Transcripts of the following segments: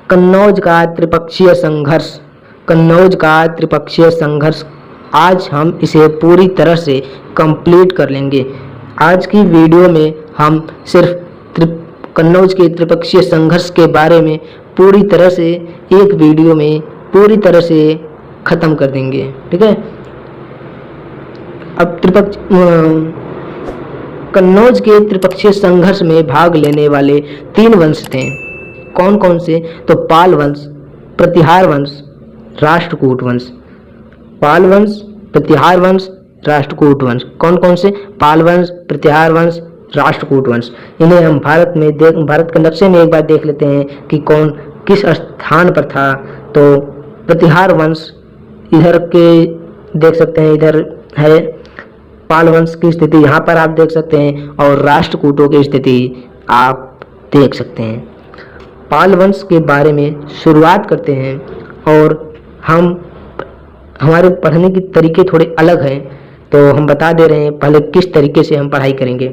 कन्नौज का त्रिपक्षीय संघर्ष। कन्नौज का त्रिपक्षीय संघर्ष आज हम इसे पूरी तरह से कंप्लीट कर लेंगे। आज की वीडियो में हम सिर्फ कन्नौज के त्रिपक्षीय संघर्ष के बारे में पूरी तरह से एक वीडियो में पूरी तरह से ख़त्म कर देंगे, ठीक है। अब कन्नौज के त्रिपक्षीय संघर्ष में भाग लेने वाले 3 वंश थे। कौन कौन से? तो पाल वंश, प्रतिहार वंश, राष्ट्रकूट वंश। पाल वंश, प्रतिहार वंश, राष्ट्रकूट वंश। कौन कौन से? पाल वंश, प्रतिहार वंश, राष्ट्रकूट वंश। इन्हें हम भारत के नक्शे में एक बार देख लेते हैं कि कौन किस स्थान पर था। तो प्रतिहार वंश इधर के देख सकते हैं, इधर है। पाल वंश की स्थिति यहाँ पर आप देख सकते हैं और राष्ट्रकूटों की स्थिति आप देख सकते हैं। पाल वंश के बारे में शुरुआत करते हैं और हमारे पढ़ने के तरीके थोड़े अलग हैं, तो हम बता दे रहे हैं पहले किस तरीके से हम पढ़ाई करेंगे।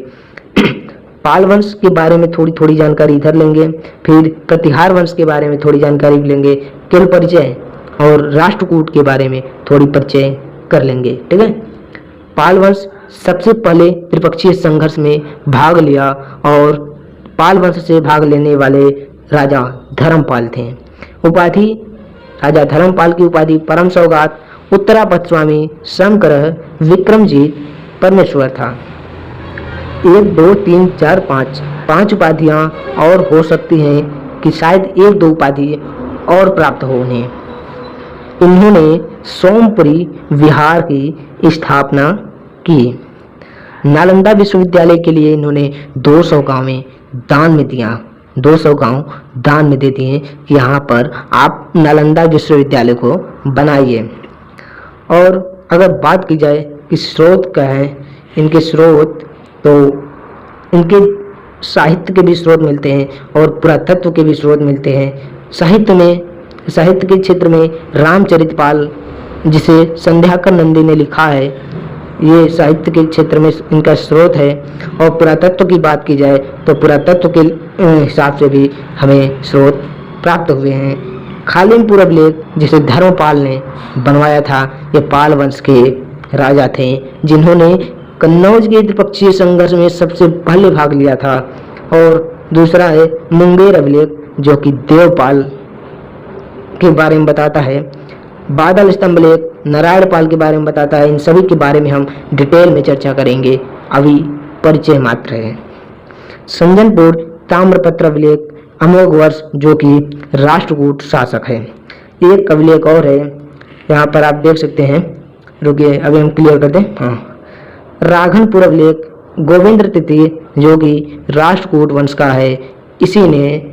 पाल वंश के बारे में थोड़ी थोड़ी जानकारी इधर लेंगे, फिर प्रतिहार वंश के बारे में थोड़ी जानकारी लेंगे, केवल परिचय, और राष्ट्रकूट के बारे में थोड़ी परिचय कर लेंगे, ठीक है। पाल वंश सबसे पहले त्रिपक्षीय संघर्ष में भाग लिया और पाल वंश से भाग लेने वाले राजा धर्मपाल थे। उपाधि राजा धर्मपाल की उपाधि परम सौगात, उत्तरापद स्वामी, शंकर, विक्रमजीत, परमेश्वर था। 1 2 3 4 5 उपाधियाँ और हो सकती हैं कि शायद 1-2 उपाधि और प्राप्त हो उन्हें। इन्होंने सोमपुरी विहार की स्थापना की। नालंदा विश्वविद्यालय के लिए इन्होंने 200 गाँवें दान में दिया। 200 गांव दान में दे दिए कि यहाँ पर आप नालंदा विश्वविद्यालय को बनाइए। और अगर बात की जाए कि स्रोत क्या है, इनके स्रोत, तो इनके साहित्य के भी स्रोत मिलते हैं और पुरातत्व के भी स्रोत मिलते हैं। साहित्य के क्षेत्र में रामचरितपाल, जिसे संध्याकर नंदी ने लिखा है, ये साहित्य के क्षेत्र में इनका स्रोत है। और पुरातत्व की बात की जाए तो पुरातत्व के हिसाब से भी हमें स्रोत प्राप्त हुए हैं। खालिमपुर अभिलेख, जिसे धर्मपाल ने बनवाया था, ये पाल वंश के राजा थे जिन्होंने कन्नौज के त्रिपक्षीय संघर्ष में सबसे पहले भाग लिया था। और दूसरा है मुंगेर अभिलेख, जो कि देवपाल के बारे में बताता है। बादल स्तंभ लेख नारायणपाल के बारे में बताता है। इन सभी के बारे में हम डिटेल में चर्चा करेंगे, अभी परिचय मात्र है। संजनपुर ताम्रपत्र अभिलेख, अमोघ वर्ष, जो कि राष्ट्रकूट शासक है। एक अभिलेख और है, यहाँ पर आप देख सकते हैं, रुकिए अभी हम क्लियर कर दें। हाँ, राघनपुर अभिलेख, गोविंद तृतीय, जो कि राष्ट्रकूट वंश का है। इसी ने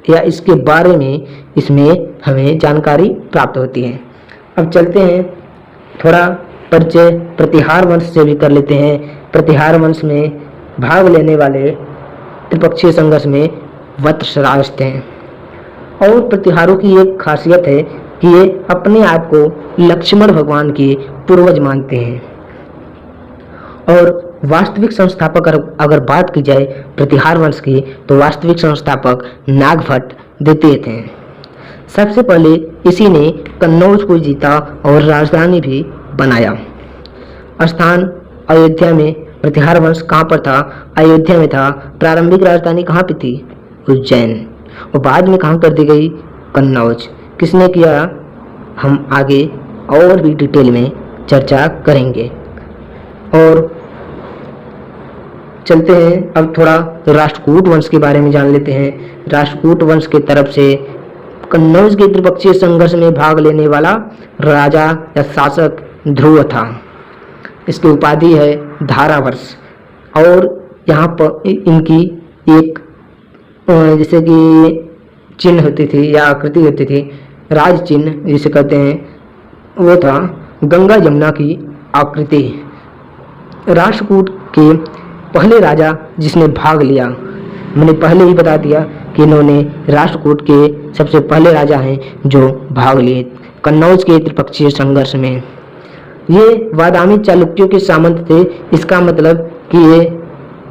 या इसके बारे में इसमें हमें जानकारी प्राप्त होती है। अब चलते हैं, थोड़ा परिचय प्रतिहार वंश से भी कर लेते हैं। प्रतिहार वंश में भाग लेने वाले त्रिपक्षीय संघर्ष में वत्सराज थे। और प्रतिहारों की एक खासियत है कि ये अपने आप को लक्ष्मण भगवान के पूर्वज मानते हैं। और वास्तविक संस्थापक अगर बात की जाए प्रतिहार वंश की, तो वास्तविक संस्थापक नागभट्ट द्वितीय थे। सबसे पहले इसी ने कन्नौज को जीता और राजधानी भी बनाया। स्थान अयोध्या में। प्रतिहार वंश कहाँ पर था? अयोध्या में था। प्रारंभिक राजधानी कहाँ पे थी? उज्जैन। और बाद में कहाँ कर दी गई? कन्नौज। किसने किया? हम आगे और भी डिटेल में चर्चा करेंगे। और चलते हैं अब थोड़ा राष्ट्रकूट वंश के बारे में जान लेते हैं। राष्ट्रकूट वंश के तरफ से कन्नौज के त्रिपक्षीय संघर्ष में भाग लेने वाला राजा या शासक ध्रुव था। इसकी उपाधि है धारावर्ष। और यहाँ पर इनकी एक जैसे कि चिन्ह होती थी या आकृति होती थी, राज चिन्ह जिसे कहते हैं, वो था गंगा जमुना की आकृति। राष्ट्रकूट के पहले राजा जिसने भाग लिया, मैंने पहले ही बता दिया कि इन्होंने राष्ट्रकूट के सबसे पहले राजा हैं जो भाग लिए कन्नौज के त्रिपक्षीय संघर्ष में। ये वादामी चालुक्यों के सामंत थे। इसका मतलब कि ये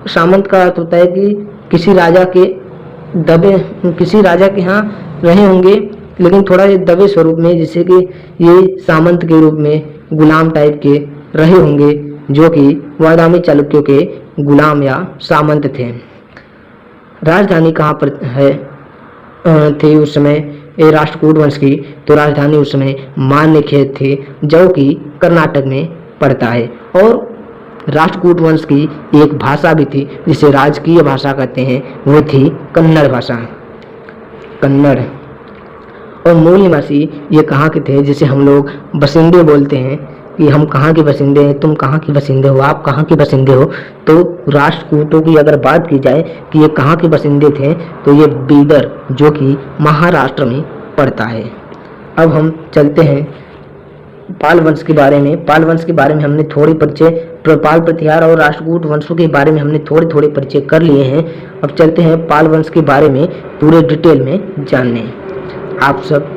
सामंत का अर्थ होता है कि किसी राजा के यहाँ रहे होंगे, लेकिन थोड़ा ये दबे स्वरूप में, जिससे कि ये सामंत के रूप में गुलाम टाइप के रहे होंगे, जो कि बादामी चालुक्यों के गुलाम या सामंत थे। राजधानी कहाँ पर है थी उस समय ये राष्ट्रकूट वंश की? तो राजधानी उस समय मान्यखेत थी, जो कि कर्नाटक में पड़ता है। और राष्ट्रकूट वंश की एक भाषा भी थी जिसे राजकीय भाषा कहते हैं, वो थी कन्नड़ भाषा, कन्नड़। और मूल निवासी ये कहाँ के थे, जिसे हम लोग बसिंदे बोलते हैं कि हम कहाँ के बसिंदे हैं, तुम कहाँ के बसिंदे हो, आप कहाँ के बसिंदे हो। तो राष्ट्रकूटों की अगर बात की जाए कि ये कहाँ के बसिंदे थे, तो ये बीदर, जो कि महाराष्ट्र में पड़ता है। अब हम चलते हैं पाल वंश के बारे में। पाल वंश के बारे में हमने थोड़ी परिचय, पाल प्रतिहार और राष्ट्रकूट वंशों के बारे में हमने थोड़े परिचय कर लिए हैं। अब चलते हैं पाल वंश के बारे में पूरे डिटेल में जानने। आप सब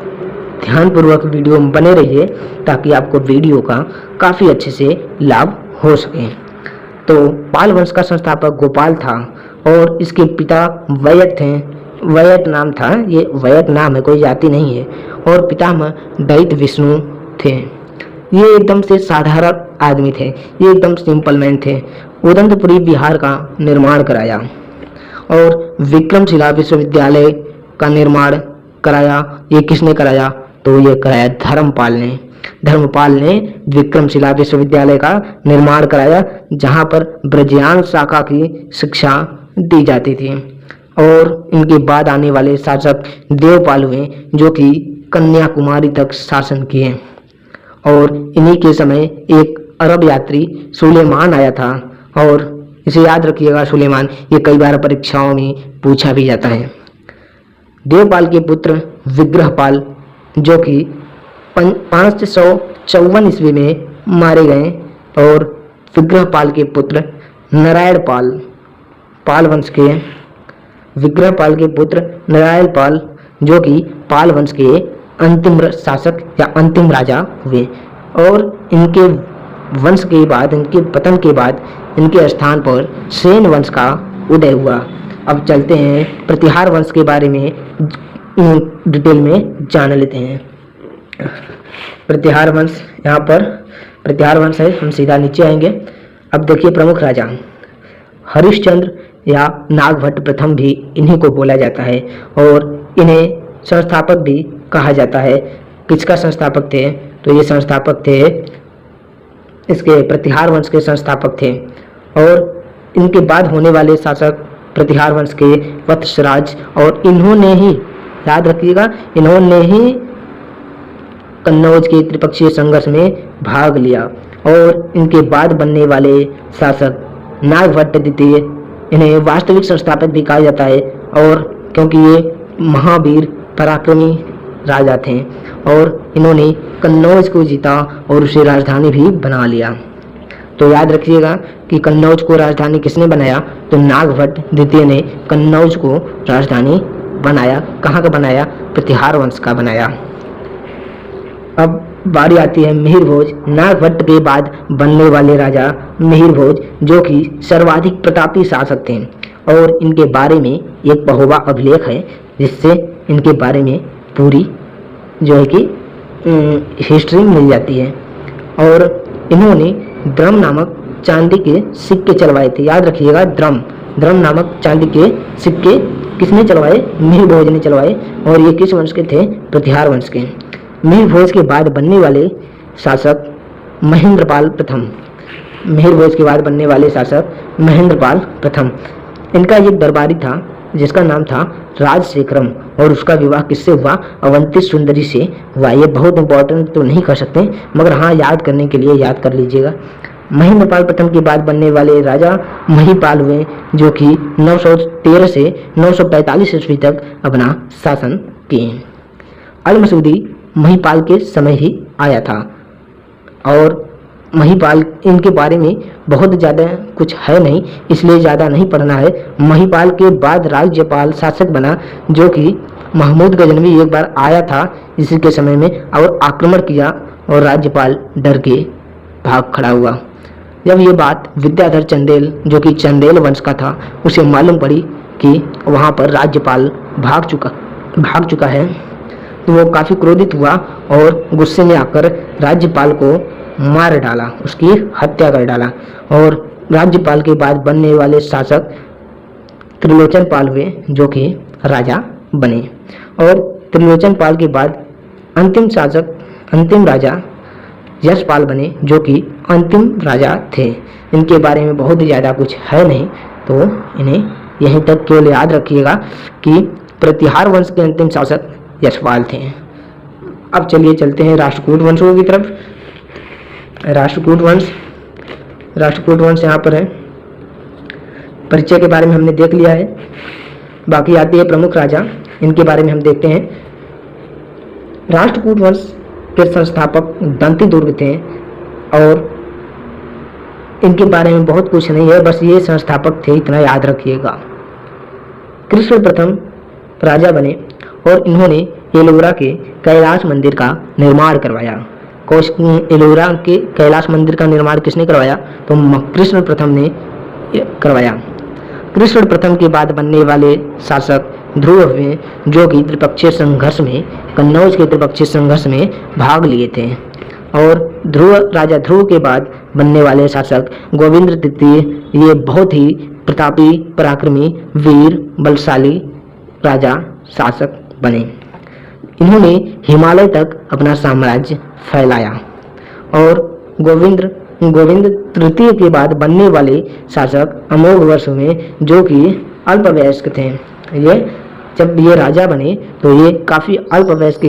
ध्यानपूर्वक वीडियो में बने रहिए ताकि आपको वीडियो का काफ़ी अच्छे से लाभ हो सके। तो पाल वंश का संस्थापक गोपाल था और इसके पिता वयट थे। वयट नाम था, ये वयट नाम है, कोई जाति नहीं है। और पितामह दैत्य विष्णु थे। ये एकदम से साधारण आदमी थे, ये एकदम सिंपल मैन थे। उदंतपुरी बिहार का निर्माण कराया और विक्रमशिला विश्वविद्यालय का निर्माण कराया। ये किसने कराया? तो ये कराया धर्मपाल ने। धर्मपाल ने विक्रमशिला विश्वविद्यालय का निर्माण कराया, जहाँ पर ब्रजयान शाखा की शिक्षा दी जाती थी। और इनके बाद आने वाले शासक देवपाल हुए, जो कि कन्याकुमारी तक शासन किए। और इन्हीं के समय एक अरब यात्री सुलेमान आया था, और इसे याद रखिएगा, सुलेमान, ये कई बार परीक्षाओं में पूछा भी जाता है। देवपाल के पुत्र विग्रहपाल, जो कि 554 ईस्वी में मारे गए, और विग्रहपाल के पुत्र नारायणपाल, पाल वंश के विग्रहपाल के पुत्र नारायणपाल, जो कि पाल वंश के अंतिम शासक या अंतिम राजा हुए। और इनके वंश के बाद, इनके पतन के बाद, इनके स्थान पर सेन वंश का उदय हुआ। अब चलते हैं प्रतिहार वंश के बारे में डिटेल में जान लेते हैं। प्रतिहार वंश, यहाँ पर प्रतिहार वंश है, हम सीधा नीचे आएंगे। अब देखिए प्रमुख राजा हरिश्चंद्र या नागभट्ट प्रथम भी इन्हीं को बोला जाता है, और इन्हें संस्थापक भी कहा जाता है। किसका संस्थापक थे? तो ये संस्थापक थे, इसके प्रतिहार वंश के संस्थापक थे। और इनके बाद होने वाले शासक प्रतिहार वंश के वत्सराज, और इन्होंने ही, याद रखिएगा, इन्होंने ही कन्नौज के त्रिपक्षीय संघर्ष में भाग लिया। और इनके बाद बनने वाले शासक नागभट्ट द्वितीय, इन्हें वास्तविक संस्थापक भी कहा जाता है, और क्योंकि ये महावीर पराक्रमी राजा थे, और इन्होंने कन्नौज को जीता और उसे राजधानी भी बना लिया। तो याद रखिएगा कि कन्नौज को राजधानी किसने बनाया? तो नागभट्ट द्वितीय ने कन्नौज को राजधानी बनाया। कहाँ का बनाया? प्रतिहार वंश का बनाया। अब बारी आती है मिहिर भोज। नागभट्ट के बाद बनने वाले राजा मिहिर भोज, जो कि सर्वाधिक प्रतापी शासक थे, और इनके बारे में एक बहुबा अभिलेख है, जिससे इनके बारे में पूरी जो है कि हिस्ट्री मिल जाती है। और इन्होंने द्रम नामक चांदी के सिक्के चलवाए थे। याद रखिएगा, द्रम नामक चांदी के सिक्के किसने चलवाए? मिहिर भोज ने चलवाए। और ये किस वंश के थे? प्रतिहार वंश के। मिहिर भोज के बाद बनने वाले शासक महेंद्रपाल प्रथम। मिहिर भोज के बाद बनने वाले शासक महेंद्रपाल प्रथम। इनका एक दरबारी था जिसका नाम था राजशेखरम, और उसका विवाह किससे हुआ? अवंती सुंदरी से हुआ। ये बहुत इंपॉर्टेंट तो नहीं कर सकते, मगर हाँ, याद करने के लिए याद कर लीजिएगा। महेंद्रपाल प्रथम के बाद बनने वाले राजा महिपाल हुए, जो कि 913 से 945 ईस्वी तक अपना शासन किए। अल मसूदी महिपाल के समय ही आया था, और महिपाल, इनके बारे में बहुत ज़्यादा कुछ है नहीं, इसलिए ज़्यादा नहीं पढ़ना है। महिपाल के बाद राज्यपाल शासक बना, जो कि महमूद गजनवी एक बार आया था इसी के समय में, और आक्रमण किया, और राज्यपाल डर के भाग खड़ा हुआ। जब ये बात विद्याधर चंदेल, जो कि चंदेल वंश का था, उसे मालूम पड़ी कि वहाँ पर राज्यपाल भाग चुका भाग चुका है, तो वो काफ़ी क्रोधित हुआ और गुस्से में आकर राज्यपाल को मार डाला, उसकी हत्या कर डाला। और राज्यपाल के बाद बनने वाले शासक त्रिलोचन पाल हुए, जो कि राजा बने। और त्रिलोचन पाल के बाद अंतिम शासक, अंतिम राजा यशपाल बने, जो कि अंतिम राजा थे। इनके बारे में बहुत ज़्यादा कुछ है नहीं, तो इन्हें यहीं तक केवल याद रखिएगा कि प्रतिहार वंश के अंतिम शासक यशपाल थे। अब चलिए चलते हैं राष्ट्रकूट वंशों की तरफ। राष्ट्रकूट वंश यहाँ पर है। परिचय के बारे में हमने देख लिया है, बाकी आती है प्रमुख राजा, इनके बारे में हम देखते हैं। राष्ट्रकूट वंश के संस्थापक दंती दुर्ग थे और इनके बारे में बहुत कुछ नहीं है, बस ये संस्थापक थे, इतना याद रखिएगा। कृष्ण प्रथम राजा बने और इन्होंने एलोरा के कैलाश मंदिर का निर्माण करवाया। एलोरा के कैलाश मंदिर का निर्माण किसने करवाया? तो कृष्ण प्रथम ने करवाया। कृष्ण प्रथम के बाद बनने वाले शासक ध्रुव हुए, जो कि त्रिपक्षीय संघर्ष में, कन्नौज के त्रिपक्षीय संघर्ष में भाग लिए थे। और राजा ध्रुव के बाद बनने वाले शासक गोविंद तृतीय, ये बहुत ही प्रतापी, पराक्रमी, वीर, बलशाली राजा शासक बने। इन्होंने हिमालय तक अपना साम्राज्य फैलाया। और गोविंद तृतीय के बाद बनने वाले शासक अमोघ वर्ष में, जो कि अल्पवयस्क थे। जब ये राजा बने तो ये काफ़ी अल्पवयस्क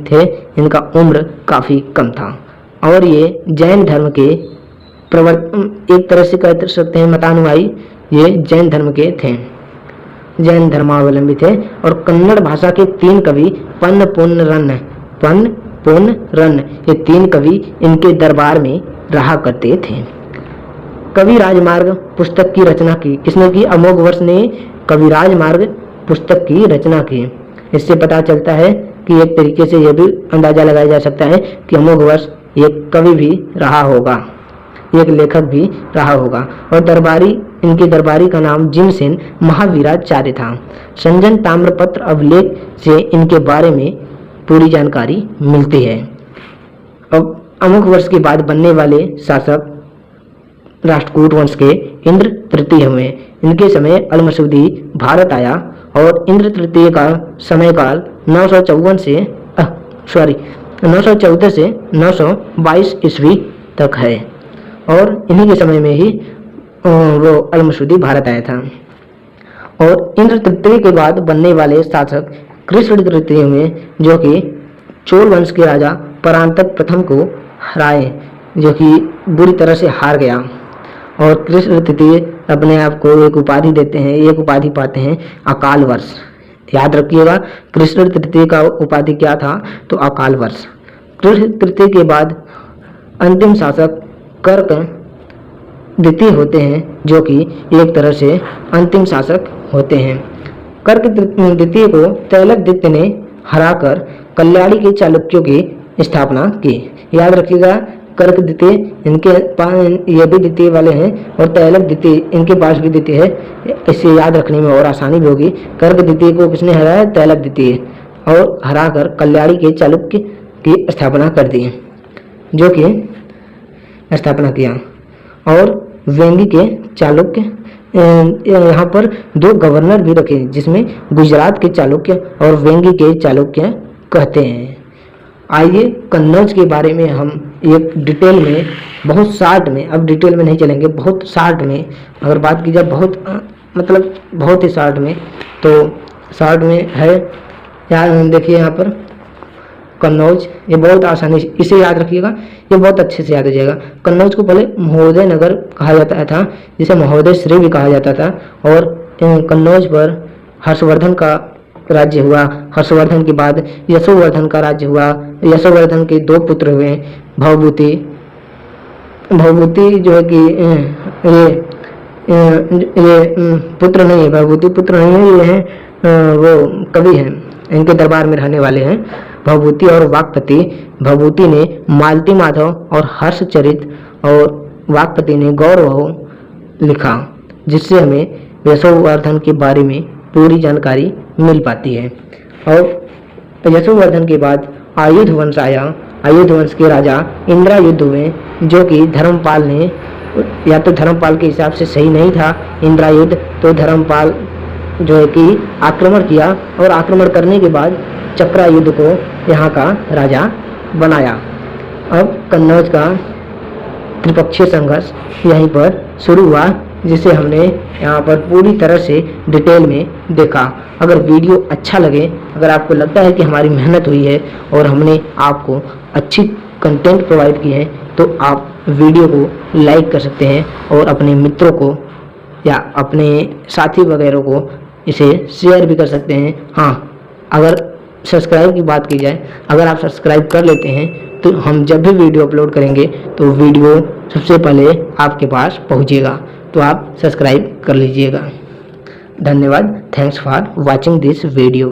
थे, इनका उम्र काफ़ी कम था। और ये जैन धर्म के एक तरह से कह सकते हैं मतानुयायी, ये जैन धर्म के थे, जैन धर्मावलंबी थे। और कन्नड़ भाषा के 3 कवि पन्न पुन रन, ये 3 कवि इनके दरबार में रहा करते थे। कवि राजमार्ग पुस्तक की रचना की किसने की? अमोघ वर्ष ने कवि राजमार्ग पुस्तक की रचना की। इससे पता चलता है कि एक तरीके से यह भी अंदाजा लगाया जा सकता है कि अमोघ वर्ष एक कवि भी रहा होगा, एक लेखक भी रहा होगा। और इनके दरबारी का नाम जिमसेन महावीराचार्य था। संजन ताम्रपत्र अभिलेख से इनके बारे में पूरी जानकारी मिलती है। अब अमोघ वर्ष के बाद बनने वाले शासक राष्ट्रकूट वंश के इंद्र तृतीय हुए। इनके समय अलमसूदी भारत आया और इंद्र तृतीय का समयकाल 914 से 922 ईस्वी तक है। और इन्हीं के समय में ही वो अलमसूदी भारत आया था। और इंद्र तृतीय के बाद बनने वाले शासक कृष्ण तृतीय हुए, जो कि चोल वंश के राजा परांतक प्रथम को हराए, जो कि बुरी तरह से हार गया। और कृष्ण तृतीय अपने आप को एक उपाधि देते हैं, एक उपाधि पाते हैं अकाल वर्ष। याद रखिएगा, कृष्ण तृतीय का उपाधि क्या था? तो अकाल वर्ष। कृष्ण तृतीय के बाद अंतिम शासक कर्क द्वितीय होते हैं, जो कि एक तरह से अंतिम शासक होते हैं। कर्क द्वितीय को तैलक ने हराकर कल्याणी के चालुक्यों की स्थापना की। याद रखिएगा, कर्क द्वितीय इनके ये भी द्वितीय वाले हैं और तैलक द्वितीय इनके पास भी द्वितीय है। इससे याद रखने में और आसानी भी होगी। कर्क द्वितीय को किसने हराया? तैलक द्वितीय, और हराकर कल्याणी के चालुक्य की स्थापना कर दी, जो कि स्थापना किया। और वेंगी के चालुक्य, यहाँ पर 2 गवर्नर भी रखे, जिसमें गुजरात के चालुक्य और वेंगी के चालुक्य कहते हैं। आइए कन्नौज के बारे में हम एक डिटेल में, बहुत शार्ट में, अब डिटेल में नहीं चलेंगे, बहुत शार्ट में अगर बात की जाए, बहुत ही शार्ट में, तो शार्ट में है। यहाँ देखिए, यहाँ पर कन्नौज, ये बहुत आसानी से इसे याद रखिएगा, ये बहुत अच्छे से याद हो जाएगा। कन्नौज को पहले महोदय नगर कहा जाता था, जिसे महोदय श्री भी कहा जाता था। और कन्नौज पर हर्षवर्धन का राज्य हुआ। हर्षवर्धन के बाद यशोवर्धन का राज्य हुआ। यशोवर्धन के 2 पुत्र हुए, भवभूति जो है कि ये पुत्र नहीं है, भवभूति पुत्र नहीं है, ये हैं वो कवि हैं, इनके दरबार में रहने वाले हैं भवभूति और वाकपति। भवभूति ने मालती माधव और हर्षचरित, और वाकपति ने गौरव लिखा, जिससे हमें यशोवर्धन के बारे में पूरी जानकारी मिल पाती है। और यशोवर्धन के बाद आयुध वंश आया। आयुध वंश के राजा इंद्रायुध हुए, जो कि धर्मपाल ने, या तो धर्मपाल के हिसाब से सही नहीं था इंद्रायुध, तो धर्मपाल जो है कि आक्रमण किया और आक्रमण करने के बाद चक्रायुध को यहाँ का राजा बनाया। अब कन्नौज का त्रिपक्षीय संघर्ष यहीं पर शुरू हुआ, जिसे हमने यहाँ पर पूरी तरह से डिटेल में देखा। अगर वीडियो अच्छा लगे, अगर आपको लगता है कि हमारी मेहनत हुई है और हमने आपको अच्छी कंटेंट प्रोवाइड की है, तो आप वीडियो को लाइक कर सकते हैं और अपने मित्रों को या अपने साथी वगैरह को इसे शेयर भी कर सकते हैं। हाँ, अगर सब्सक्राइब की बात की जाए, अगर आप सब्सक्राइब कर लेते हैं तो हम जब भी वीडियो अपलोड करेंगे तो वीडियो सबसे पहले आपके पास पहुंचेगा, तो आप सब्सक्राइब कर लीजिएगा। धन्यवाद। Thanks for watching this video.